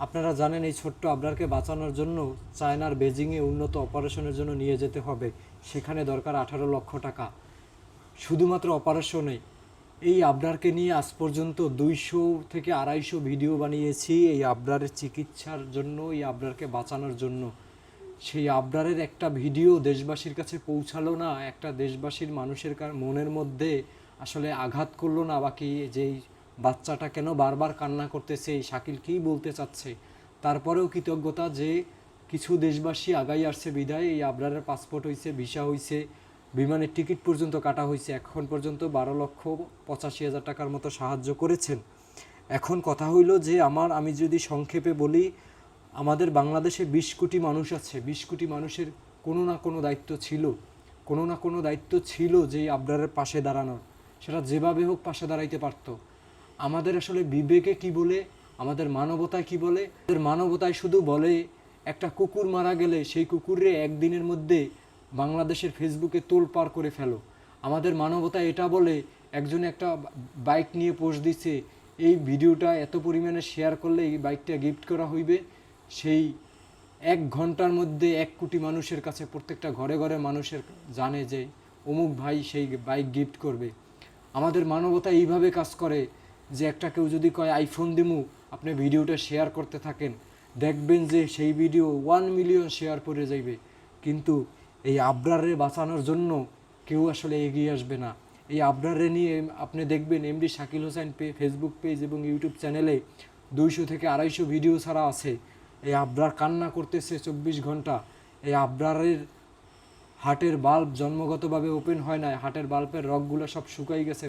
আপনারা জানেন এই ছোট্ট আবরারকে বাঁচানোর জন্য চায়নার বেজিংয়ে উন্নত অপারেশনের জন্য নিয়ে যেতে হবে। সেখানে দরকার 18 লক্ষ টাকা শুধুমাত্র অপারেশনে। এই আবরারকে নিয়ে আজ পর্যন্ত 200 থেকে 250 ভিডিও বানিয়েছি এই আবরারের চিকিৎসার জন্য, এই আবরারকে বাঁচানোর জন্য। সেই আবরারের একটা ভিডিও দেশবাসীর কাছে পৌঁছালো না, একটা দেশবাসীর মানুষের মনের মধ্যে আসলে আঘাত করলো না, বাকি যেই বাচ্চাটা কেন বারবার কান্না করতেছে, এই শাকিল কী বলতে চাচ্ছে। তারপরেও কৃতজ্ঞতা যে কিছু দেশবাসী আগাই আসছে বিদায় এই আবরারের পাসপোর্ট হয়েছে, ভিসা হয়েছে, বিমানের টিকিট পর্যন্ত কাটা হয়েছে। এখন পর্যন্ত 12,85,000 টাকার মতো সাহায্য করেছেন। এখন কথা হইল যে আমি যদি সংক্ষেপে বলি, আমাদের বাংলাদেশে 20 কোটি মানুষ আছে। 20 কোটি মানুষের কোনো না কোনো দায়িত্ব ছিল, কোনো না কোনো দায়িত্ব ছিল যে আবরারের পাশে দাঁড়ানোর। সেটা যেভাবে হোক পাশে দাঁড়াইতে পারত। আমাদের আসলে বিবেকে কি বলে, আমাদের মানবতায় কি বলে? আমাদের মানবতায় শুধু বলে একটা কুকুর মারা গেলে সেই কুকুরে একদিনের মধ্যে বাংলাদেশের ফেসবুকে তোলপাড় করে ফেলো। আমাদের মানবতায় এটা বলে একজনে একটা বাইক নিয়ে পোস্ট দিচ্ছে, এই ভিডিওটা এত পরিমাণে শেয়ার করলে এই বাইকটা গিফট করা হইবে। সেই 1 ঘন্টার মধ্যে 1 কোটি মানুষের কাছে, প্রত্যেকটা ঘরে ঘরে মানুষের জানে যে অমুক ভাই সেই বাইক গিফট করবে। আমাদের মানবতা এইভাবে কাজ করে যে একটা কেউ যদি কয় আইফোন দিমু, আপনি ভিডিওটা শেয়ার করতে থাকেন, দেখবেন যে সেই ভিডিও 1 মিলিয়ন শেয়ার করে যাইবে। কিন্তু এই আবরারে বাঁচানোর জন্য কেউ আসলে এগিয়ে আসবে না। এই আবরারে নিয়ে আপনি দেখবেন MD Shakil Hossain Facebook page এবং ইউটিউব চ্যানেলে 200 থেকে 250 ভিডিও ছাড়া আছে। এই আবরার কান্না করতেছে 24 ঘন্টা। এই আবরারের হার্টের বাল্ব জন্মগতভাবে ওপেন হয় না, হার্টের বাল্বের রগগুলো সব শুকাই গেছে।